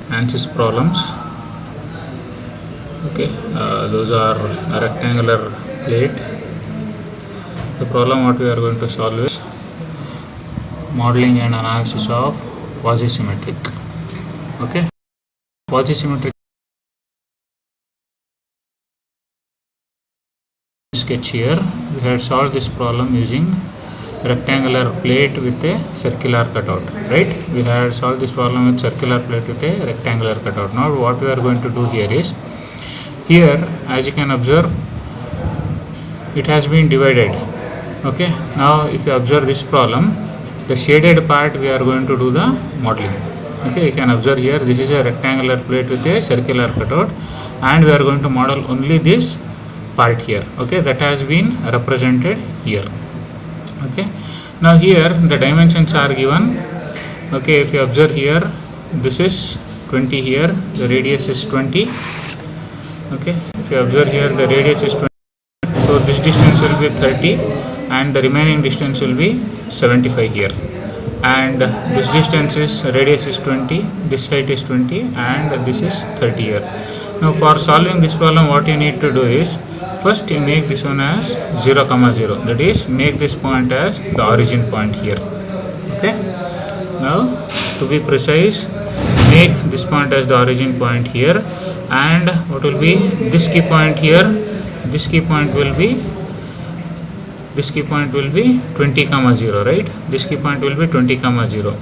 ANSYS problems. Okay, those are a rectangular plate. The problem what we are going to solve is modeling and analysis of quasi-symmetric. Okay, quasi-symmetric sketch here. We had solved this problem using rectangular plate with a circular cutout, right? We had solved this problem with circular plate with a rectangular cutout. Now what we are going to do here is, here as you can observe, it has been divided. Okay, now if you observe this problem, the shaded part we are going to do the modeling. Okay, you can observe here, this is a rectangular plate with a circular cutout, and we are going to model only this part here. Okay, that has been represented here. Okay, now here the dimensions are given. Okay, if you observe here, this is 20 here, the radius is 20. Okay, if you observe here, the radius is 20, so this distance will be 30 and the remaining distance will be 75 here, and this distance is, radius is 20, this height is 20, and this is 30 here. Now for solving this problem, what you need to do is, first you make this one as 0, 0, that is, make this point as the origin point here. Okay, now to be precise, make this point as the origin point here, and what will be this key point here, this key point will be 20, 0, right? This key point will be 20, 0,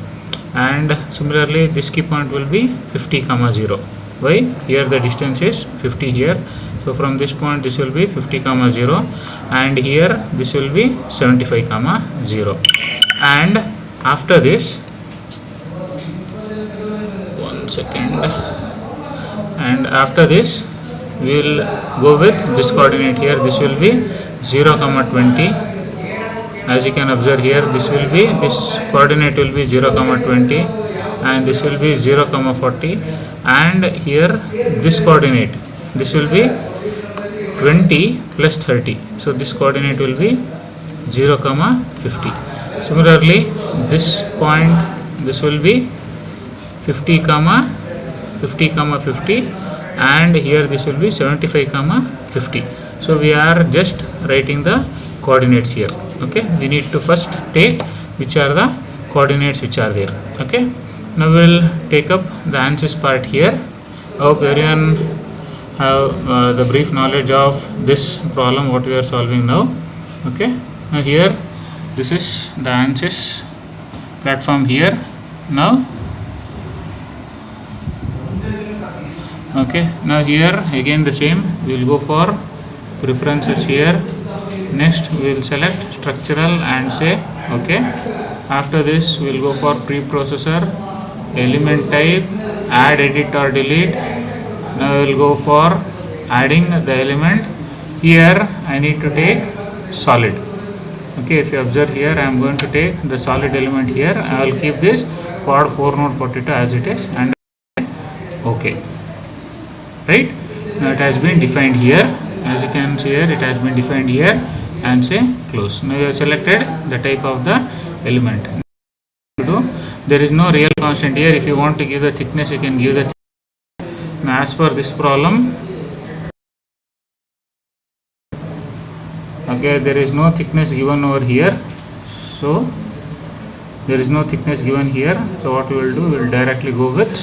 and similarly this key point will be 50, 0. Why? Here the distance is 50 here, so from this point this will be 50, 0, and here this will be 75, 0. And after this, one second, and after this we will go with this coordinate here. This will be 0, 20. As you can observe here, this will be, this coordinate will be 0, 20, and this will be 0, 40, and here this coordinate, this will be 20 plus 30, so this coordinate will be 0, 50. Similarly this point, this will be 50, 50, and here this will be 75, 50. So we are just writing the coordinates here. Okay, we need to first take which are the coordinates which are there. Okay, now we will take up the ANSYS part here. I hope everyone have the brief knowledge of this problem what we are solving now. Okay, now here this is the ANSYS platform here. Now okay, now here again the same, we will go for preferences here. Next we will select structural and say okay. After this we will go for preprocessor, element type, add, edit or delete. Now we will go for adding the element. Here I need to take solid. Okay, if you observe here, I am going to take the solid element here. I will keep this quad 4 node 42 as it is, and okay, right? Now it has been defined here. As you can see here, it has been defined here, and say close. Now you have selected the type of the element. There is no real constant here. If you want to give the thickness, you can give the thickness. Now as per this problem, okay, there is no thickness given over here, so there is no thickness given here. So what we will do, we will directly go with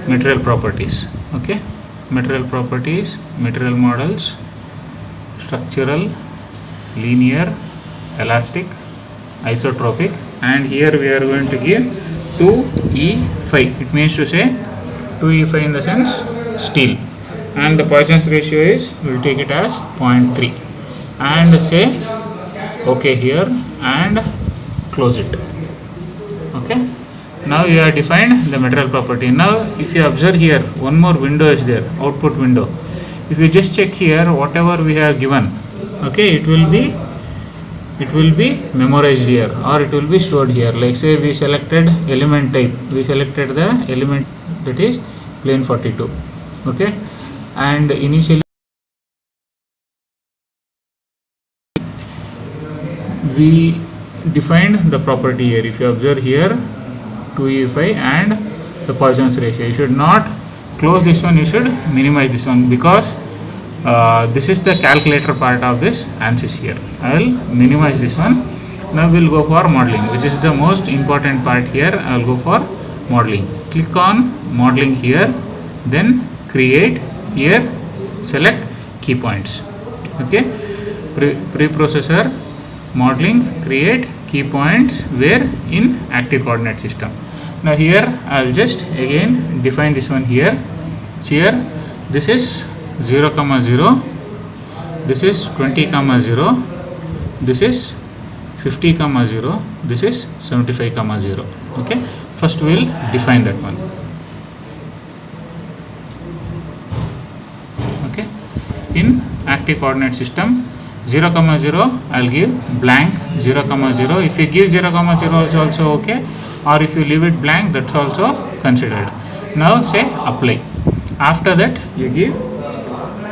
material properties. Okay, material properties, material models, structural, linear, elastic, isotropic, and here we are going to give 2E5. It means to say 2E5 in the sense steel, and the Poisson's ratio is, we will take it as 0.3, and say okay here and close it. Okay, now you have defined the material property. Now if you observe here, one more window is there, output window. If you just check here, whatever we have given, okay, it will be memorized here, or it will be stored here. Like say we selected element type, we selected the element that is plane 42. Okay, and initially we defined the property here. If you observe here, 2E5, and the Poisson's ratio. You should not close this one, you should minimize this one, because this is the calculator part of this ANSYS here. I will minimize this one. Now we will go for modeling, which is the most important part here. I will go for modeling. Click on modeling here, then create here, select key points. Okay, preprocessor modeling, create key points where in active coordinate system. Now here I will just again define this one here. Here this is 0, 0, this is 20, 0, this is 50, 0, this is 75, 0. Okay, first we will define that one. Okay, in active coordinate system, 0, 0, I will give blank 0, 0. If you give 0, 0 is also okay, or if you leave it blank, that's also considered. Now say apply. After that you give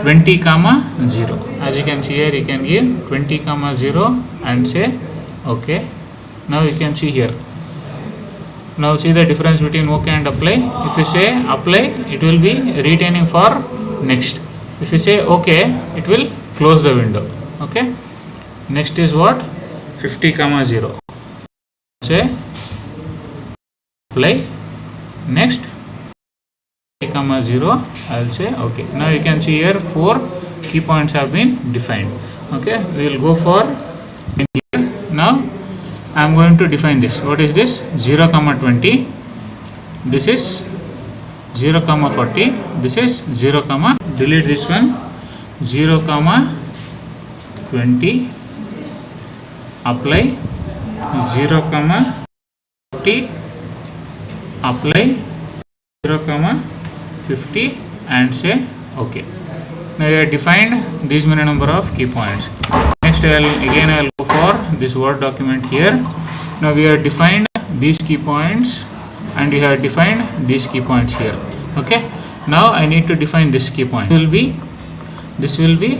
20, 0. As you can see here, you can give 20, 0 and say OK. Now you can see here. Now see the difference between OK and apply. If you say apply, it will be retaining for next. If you say OK, it will close the window. Okay. Next is what? 50, 0. Say apply. Next 0, I will say OK. Now you can see here 4 key points have been defined. Okay, we will go for in here. Now I am going to define this. What is this? 0, 20. This is 0, 40. This is 0, delete this one. 0, 20. Apply. 0, 40. Apply. 0, 50 and say OK. Now we have defined these many number of key points. Next I will go for this Word document here. Now we have defined these key points and we have defined these key points here. Okay. Now I need to define this key point. This will be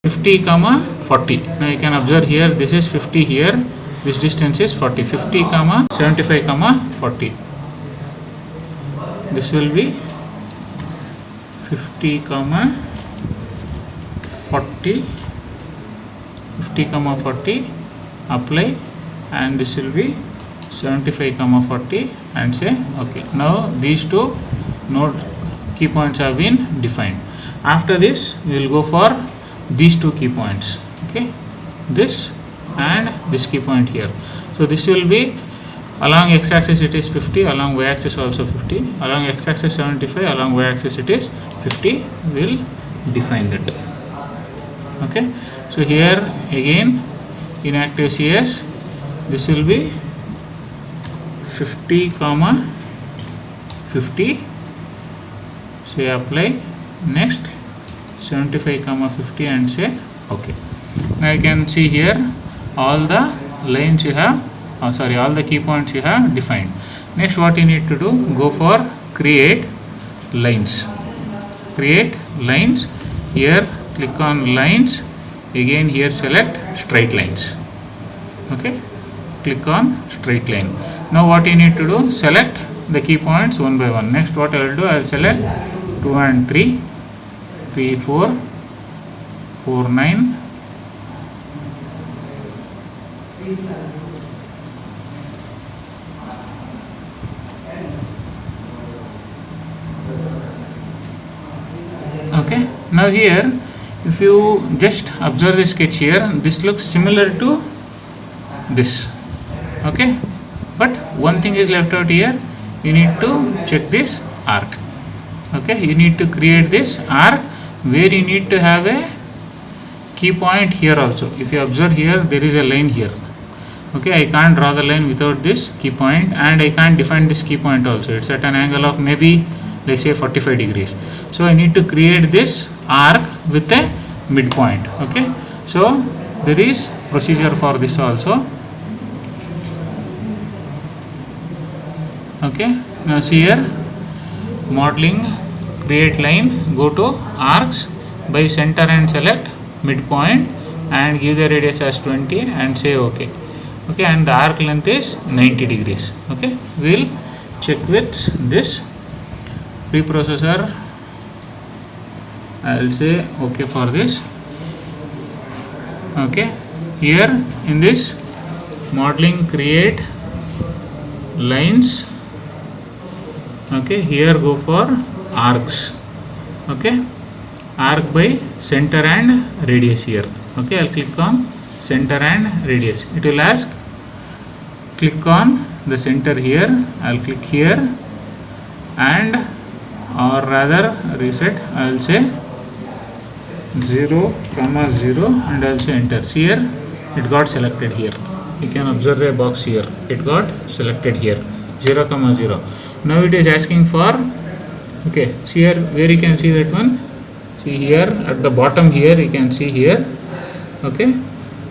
50, 40. Now you can observe here, this is 50 here, this distance is 40. 50, 75, 40. This will be 50, 40, 50, 40, apply, and this will be 75, 40 and say OK. Now these two node key points have been defined. After this we will go for these two key points. Okay, this and this key point here. So this will be along x-axis it is 50, along y-axis also 50, along x-axis 75, along y-axis it is 50. We will define that. Okay, so here again in active CS this will be 50, 50. Say apply. Next 75, 50 and say OK. Now you can see here all the lines you have, all the key points you have defined. Next what you need to do, go for create lines. Create lines. Here click on lines. Again here select straight lines. Okay, click on straight line. Now what you need to do, select the key points one by one. Next what I will do, I will select 2 and 3, 3, 4, 4, 9. Okay, now here if you just observe the sketch here, this looks similar to this. Okay, but one thing is left out here, you need to check this arc. Okay, you need to create this arc where you need to have a key point here also. If you observe here, there is a line here. Okay, I can't draw the line without this key point, and I can't define this key point also. It's at an angle of maybe let's say 45 degrees. So I need to create this arc with a midpoint. Okay, so there is procedure for this also. Okay, now see here, modeling, create line, go to arcs, by center and select midpoint and give the radius as 20 and say OK. Okay, and the arc length is 90 degrees. Okay, we will check with this preprocessor. I will say okay for this. Okay, here in this modeling create lines. Okay, here go for arcs. Okay, arc by center and radius here. Okay, I'll click on center and radius. It will ask click on the center here. I'll click here, and or rather reset. I will say 0, 0 and I'll say enter. See here, it got selected here. You can observe a box here. It got selected here 0, 0. Now it is asking for, okay, see here where you can see that one. See here at the bottom here you can see here. Okay,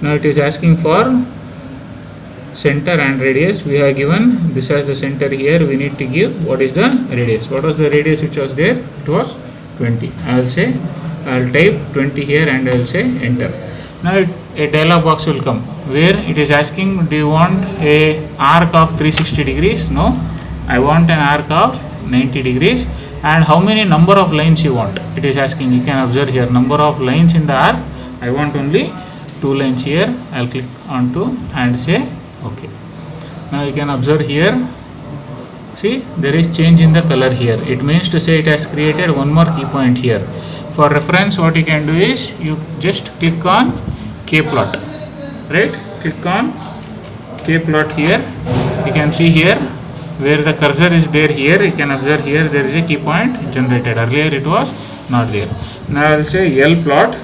now it is asking for center and radius. We have given this as the center here. We need to give what is the radius. What was the radius which was there? It was 20. I will say, I will type 20 here and I will say enter. Now a dialog box will come where it is asking, do you want a arc of 360 degrees? No, I want an arc of 90 degrees. And how many number of lines you want? It is asking. You can observe here number of lines in the arc. I want only 2 lines here. I'll click on 2 and say okay. Now you can observe here. See, there is change in the color here. It means to say it has created one more key point here. For reference, what you can do is you just click on K-plot, right? Click on K-plot here. You can see here where the cursor is there. Here you can observe here there is a key point generated. Earlier it was not there. Now I will say L plot,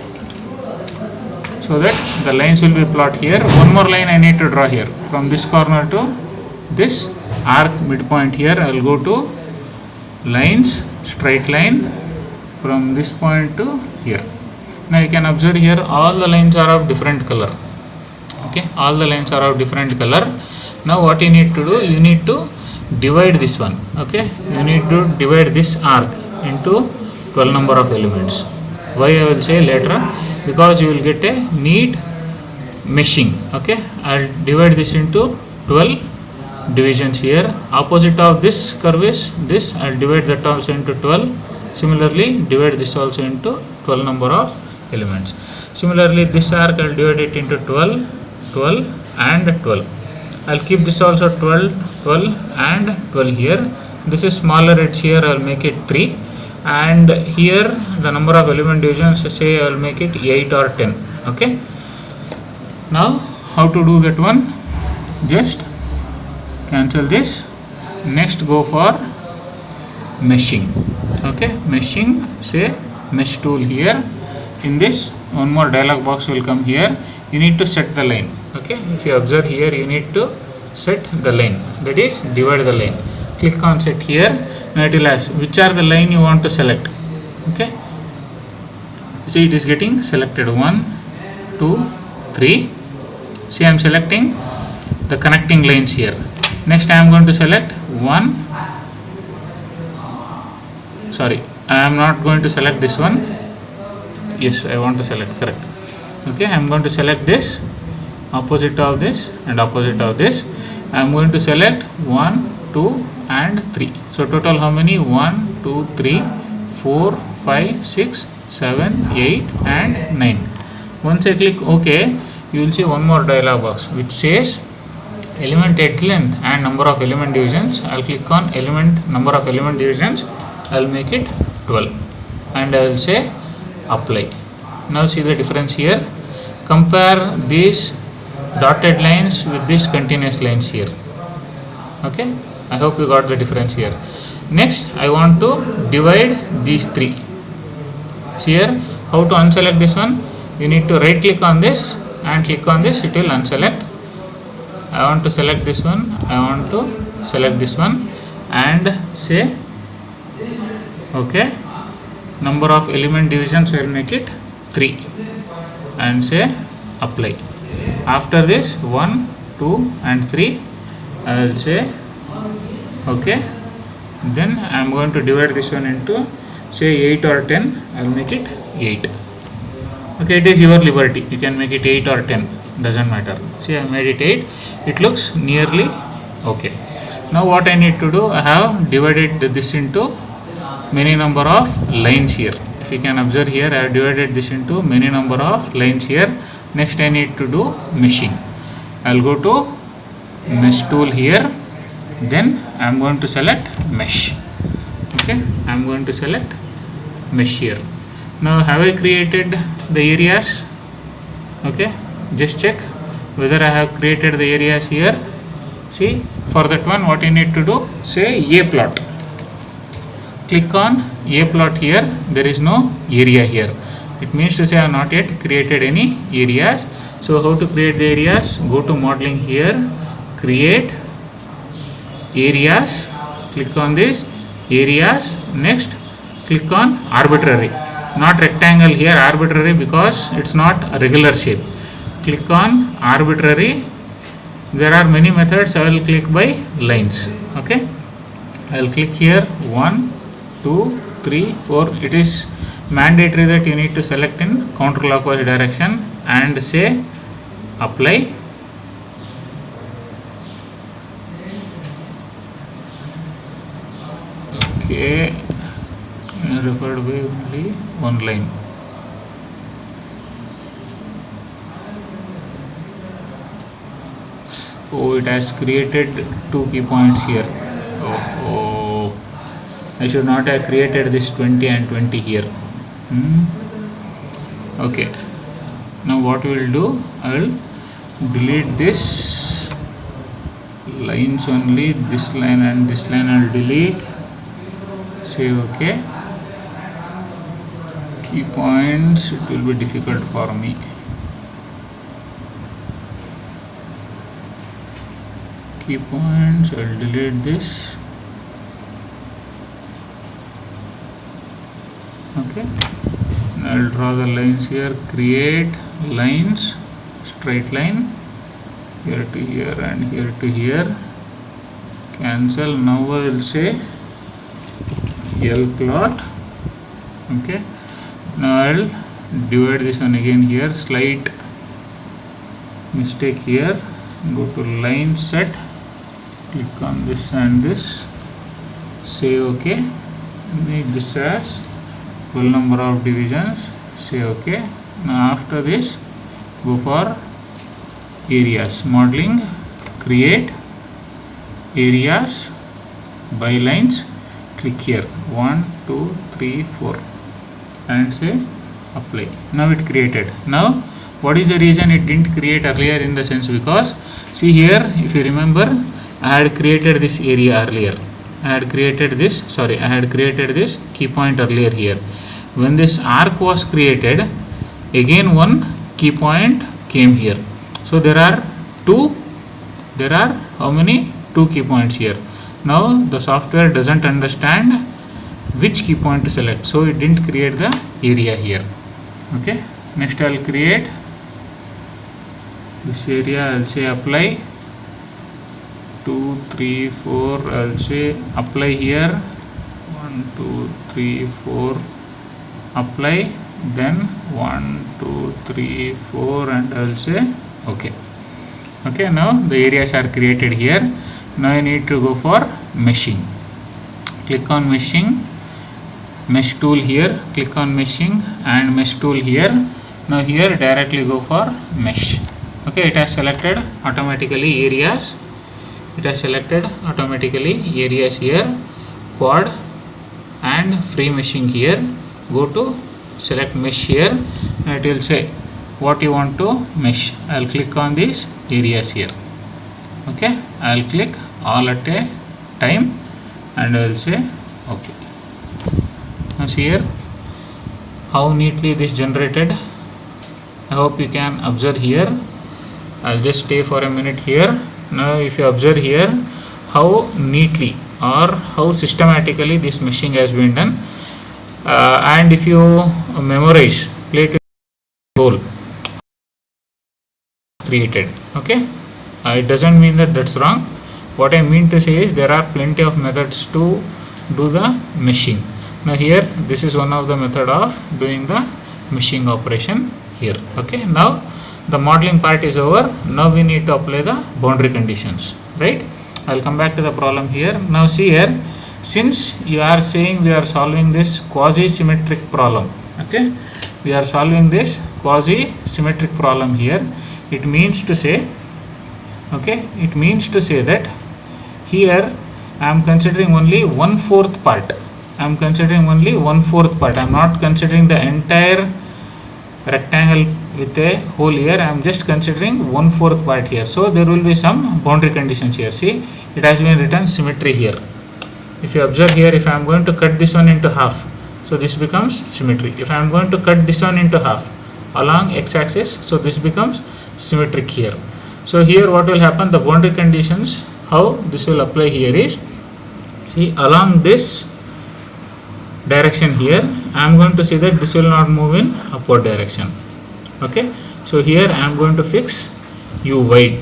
so that the lines will be plot here. One more line I need to draw here from this corner to this arc midpoint here. I will go to lines, straight line from this point to here. Now you can observe here all the lines are of different color. Okay, all the lines are of different color. Now what you need to do, you need to divide this one. Okay, you need to divide this arc into 12 number of elements. Why I will say later, because you will get a neat meshing. Okay, I will divide this into 12 divisions here. Opposite of this curve is this. I will divide that also into 12. Similarly, divide this also into 12 number of elements. Similarly, this arc I will divide it into 12, 12 and 12. I will keep this also 12, 12 and 12 here. This is smaller edge here. I will make it 3. And here the number of element divisions, say I will make it 8 or 10. Okay. Now how to do that one? Just cancel this. Next go for meshing. Okay, meshing, say mesh tool here. In this one more dialog box will come here. You need to set the line. Okay, if you observe here, you need to set the line, that is divide the line. Click on set here. Now it will ask which are the line you want to select. Okay, see it is getting selected 1, 2, 3. See I am selecting the connecting lines here. Next I am going to select I am not going to select this one. Yes, I want to select, correct. Okay, I am going to select this, opposite of this and opposite of this. I am going to select 1, 2 and 3. So total how many? 1, 2, 3, 4, 5, 6, 7, 8 and 9. Once I click OK, you will see one more dialog box which says element at length and number of element divisions. I will click on number of element divisions. I will make it 12 and I will say apply. Now see the difference here. Compare these dotted lines with these continuous lines here. Okay, I hope you got the difference here. Next I want to divide these 3. See here how to unselect this one. You need to right click on this and click on this, it will unselect. I want to select this one, I want to select this one and say okay, number of element divisions I will make it 3 and say apply. After this 1, 2 and 3 I will say okay. Then I am going to divide this one into say 8 or 10. I will make it 8. Okay, it is your liberty. You can make it 8 or 10, doesn't matter. See I made it 8. It looks nearly okay. Now what I need to do, I have divided this into many number of lines here. If you can observe here, I have divided this into many number of lines here. Next I need to do meshing. I will go to mesh tool here, then I am going to select mesh. Okay, I am going to select mesh here. Now have I created the areas? Okay, just check whether I have created the areas here. See, for that one what you need to do, say A plot. Click on A plot here, there is no area here. It means to say I have not yet created any areas. So how to create the areas? Go to modeling here, create areas, click on this areas. Next click on arbitrary, not rectangle here, arbitrary, because it's not a regular shape. Click on arbitrary. There are many methods. I will click by lines. Okay, I will click here 1 2 3 4. It is mandatory that you need to select in counterclockwise direction and say apply. Okay, referred by only one line. Oh, it has created 2 key points here. Oh, I should not have created this 20 and 20 here. Okay, now what we will do, I will delete this lines only, this line and this line I will delete. Say okay. Key points, it will be difficult for me. Key points, I will delete this. Okay, I will draw the lines here, create lines, straight line here to here and here to here. Cancel. Now I will say L plot. Okay, now I will divide this one again here, slight mistake here. Go to line set, click on this and this, say okay, make this as full number of divisions, say okay. Now after this go for areas, modeling, create areas by lines, click here 1 2 3 4 and say apply. Now it created. Now what is the reason it didn't create earlier? In the sense, because see here, if you remember, I had created this area earlier. I had created this key point earlier here. When this arc was created, again one key point came here. So there are how many? 2 key points here. Now the software doesn't understand which key point to select, so it didn't create the area here. Okay, next I will create this area. I will say apply 2 3 4. I will say apply here 1 2 3 4, apply, then 1 2 3 4 and I will say okay. Okay, now the areas are created here. Now I need to go for meshing. Click on meshing, mesh tool here, click on meshing and mesh tool here. Now here directly go for mesh. Okay, it has selected automatically areas. It has selected automatically areas here, quad and free meshing here. Go to select mesh here and it will say what you want to mesh. I will click on these areas here. Okay, I will click all at a time and I will say okay. Now see here how neatly this generated. I hope you can observe here. I will just stay for a minute here. Now if you observe here how neatly or how systematically this meshing has been done, and if you memorize, play to goal created. Okay, it doesn't mean that that's wrong. What I mean to say is there are plenty of methods to do the meshing. Now here this is one of the method of doing the meshing operation here. Okay, now the modeling part is over. Now we need to apply the boundary conditions, right? I'll come back to the problem here. Now see here, since you are saying we are solving this quasi-symmetric problem, okay, we are solving this quasi-symmetric problem here. It means to say, okay, it means to say that here I am considering only 1/4 part. I am considering only 1/4 part. I am not considering the entire rectangle with a hole here. I am just considering 1/4 part here. So there will be some boundary conditions here. See, it has been written symmetry here. If you observe here, if I am going to cut this one into half, so this becomes symmetry. If I am going to cut this one into half along x-axis, so this becomes symmetric here. So here what will happen, the boundary conditions, how this will apply here is, see, along this direction here, I am going to see that this will not move in upward direction. Okay, so here I am going to fix uy,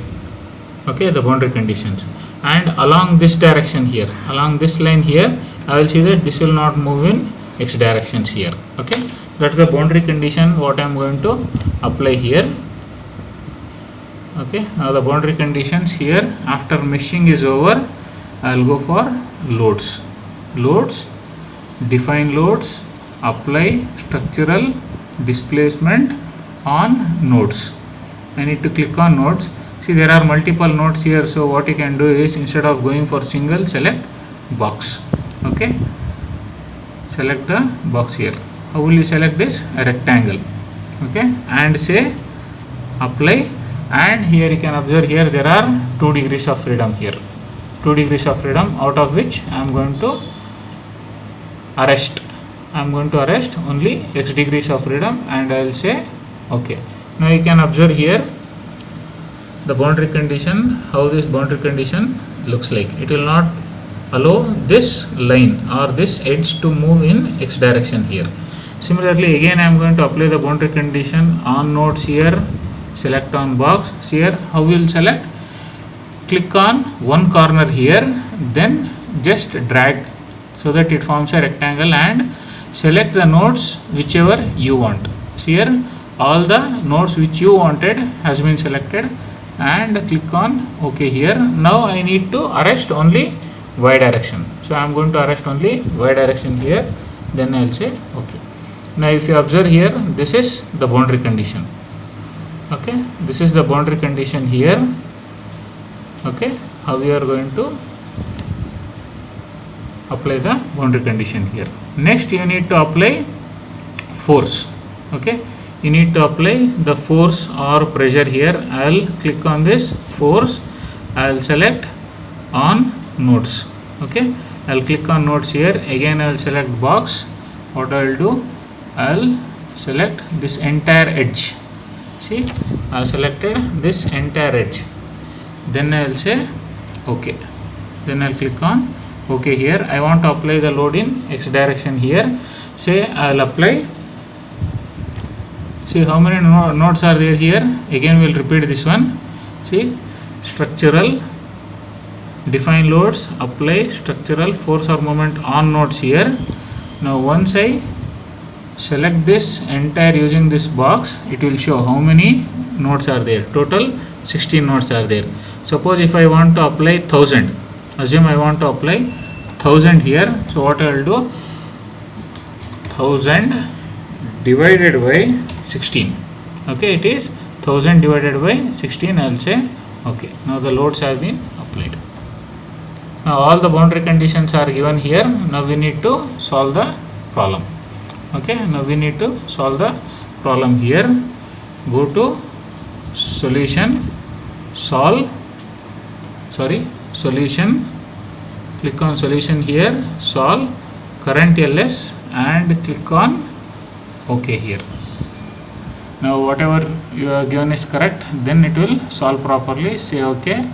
okay, the boundary conditions, and along this direction here, along this line here, I will see that this will not move in x directions here. Okay, that's the boundary condition what I am going to apply here. Okay, now the boundary conditions here, after meshing is over, I will go for loads. Loads, define loads, apply structural displacement on nodes. I need to click on nodes. See, there are multiple nodes here, so what you can do is, instead of going for single, select box. Okay, select the box here. How will you select this? A rectangle. Okay, and say apply, and here you can observe here there are 2 degrees of freedom here. 2 degrees of freedom, out of which I am going to arrest. I am going to arrest only x degrees of freedom, and I will say okay. Now you can observe here the boundary condition, how this boundary condition looks like. It will not allow this line or this edge to move in x direction here. Similarly, again I am going to apply the boundary condition on nodes here, select on box. Here how we will select? Click on one corner here, then just drag so that it forms a rectangle, and select the nodes whichever you want. So here all the nodes which you wanted has been selected, and click on OK here. Now I need to arrest only y direction, so I am going to arrest only y direction here, then I will say OK. Now if you observe here, this is the boundary condition. Okay, this is the boundary condition here. Okay, how we are going to apply the boundary condition here. Next you need to apply force. Okay, you need to apply the force or pressure here. I will click on this force, I will select on nodes. Okay, I will click on nodes here, again I will select box. What I will do, I will select this entire edge. See, I have selected this entire edge, then I will say OK, then I will click on OK here. I want to apply the load in x direction here. Say I will apply. See how many nodes are there here. Again we will repeat this one. See, structural, define loads, apply structural force or moment on nodes here. Now once I select this entire using this box, it will show how many nodes are there. Total 16 nodes are there. Suppose if I want to apply 1000, assume I want to apply 1000 here. So what I will do, 1000 divided by 16. Okay, it is 1000 divided by 16. I will say okay. Now the loads have been applied. Now all the boundary conditions are given here. Now we need to solve the problem. Okay, now we need to solve the problem here. Go to solution, solve, solution, click on solution here, solve, current ls, and click on OK here. Now whatever you are given is correct, then it will solve properly. Say OK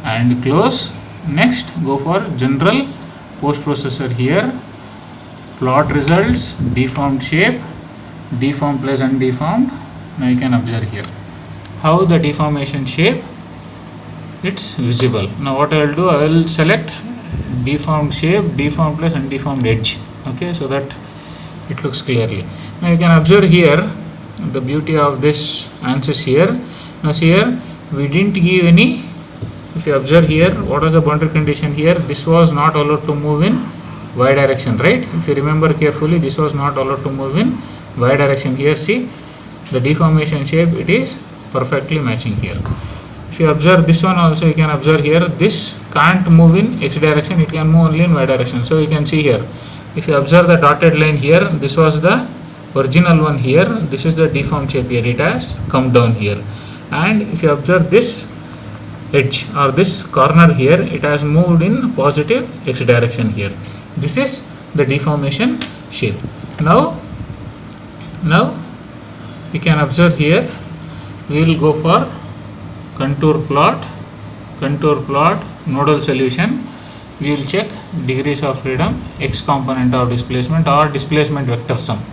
and close. Next go for general post processor here, plot results, deformed shape, deformed plus undeformed. Now you can observe here how the deformation shape, it's visible. Now what I will do, I will select deformed shape, deformed plus undeformed edge. Okay, so that it looks clearly. Now you can observe here the beauty of this answers here. Now see here, we didn't give any if you observe here, what was the boundary condition here? This was not allowed to move in y direction, right? If you remember carefully, this was not allowed to move in y direction. Here see the deformation shape, it is perfectly matching here. If you observe this one also, you can observe here, this can't move in x direction, it can move only in y direction. So you can see here, if you observe the dotted line here, this was the original one here, this is the deformed shape here, it has come down here. And if you observe this edge or this corner here, it has moved in positive x direction here. This is the deformation shape. Now you can observe here, we will go for contour plot, nodal solution. We will check degrees of freedom, x component of displacement or displacement vector sum,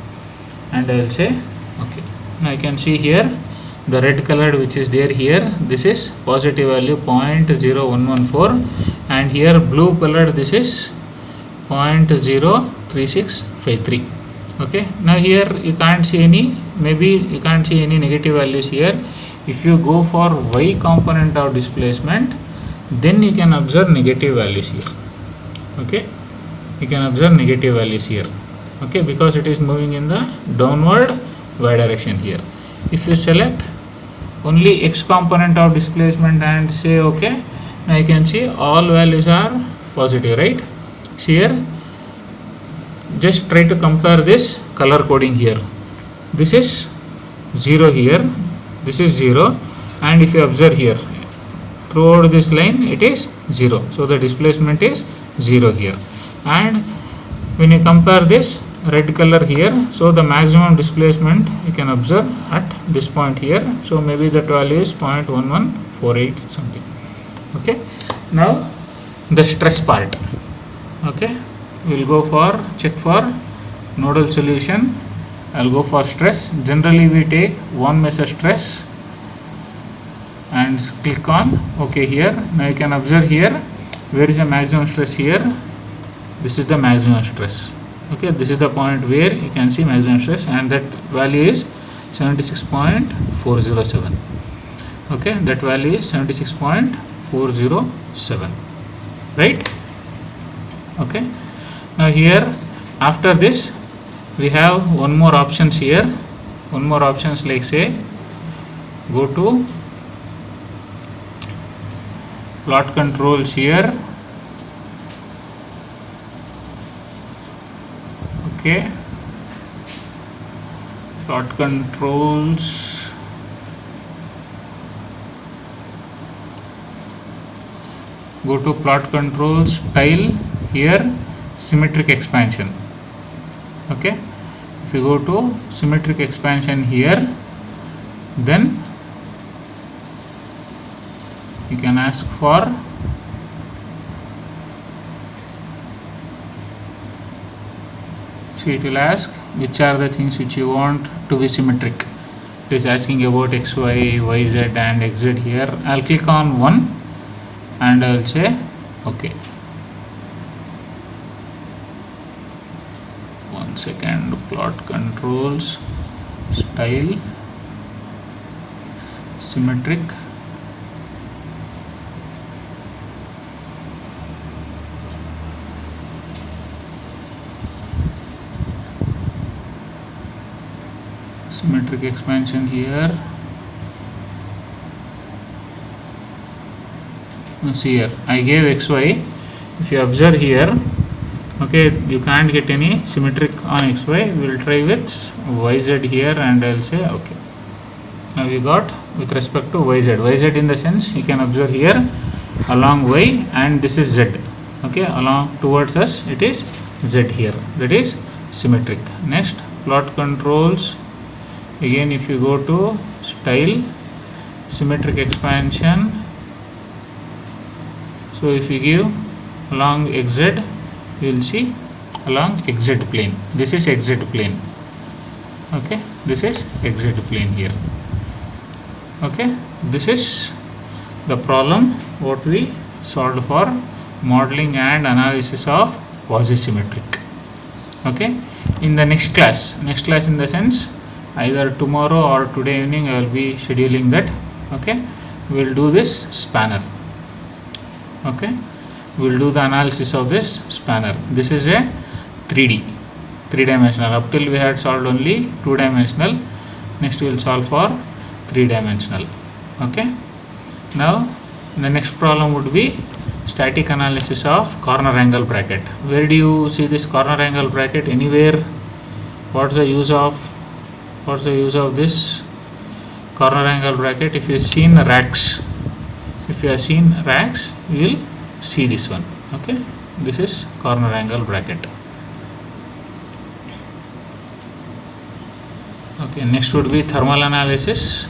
and I will say okay. Now you can see here the red colored which is there here, this is positive value 0.0114, and here blue colored, this is 0.03653. okay. Now here you can't see any, maybe you can't see any negative values here. If you go for y component of displacement, then you can observe negative values here. okay, you can observe negative values here. okay, because it is moving in the downward y direction here. If you select only x component of displacement and say okay, now you can see all values are positive, right? Here just try to compare this color coding here. This is 0 here, this is 0, and if you observe here throughout this line it is 0, so the displacement is 0 here. And when you compare this red color here, so the maximum displacement you can observe at this point here, so maybe that value is 0.1148 something. okay. Now the stress part. okay, we will go for check for nodal solution. I will go for stress. Generally we take 1 measure stress and click on okay here. Now you can observe here, where is the maximum stress here? This is the maximum stress. okay, this is the point where you can see maximum stress, and that value is 76.407. okay, that value is 76.407, right? okay. Now here after this we have one more options here, one more options, like say go to plot controls here. okay, plot controls, go to plot controls, style here, symmetric expansion. okay, if you go to symmetric expansion here, then you can ask for so it will ask which are the things which you want to be symmetric. It is asking about xy, yz and xz here. I'll click on one and I'll say okay. One second, plot controls, style, symmetric, symmetric expansion here. Now see here, I gave xy. If you observe here, okay, you can't get any symmetric on xy. We will try with yz here, and I'll say okay. Now we got with respect to yz in the sense you can observe here along y, and this is z. okay, along towards us it is z here, that is symmetric. Next, plot controls. Again, if you go to style, symmetric expansion, so if you give along xz, you will see along xz plane. This is xz plane. okay, this is xz plane here. okay, this is the problem what we solved for modeling and analysis of quasi-symmetric. okay, in the next class in the sense either tomorrow or today evening I will be scheduling that. okay, we will do this spanner. Okay, we'll do the analysis of this spanner. This is a 3D, 3-dimensional. Up till we had solved only 2-dimensional. Next we will solve for 3-dimensional. Okay, now the next problem would be static analysis of corner angle bracket. Where do you see this corner angle bracket? Anywhere? What's the use of this corner angle bracket? If you have seen racks, you will see this one. Okay, this is corner angle bracket. Okay, next would be thermal analysis.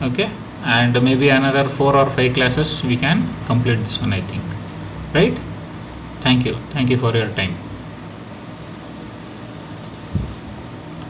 Okay, and maybe another 4 or 5 classes we can complete this one, I think. Right? Thank you for your time.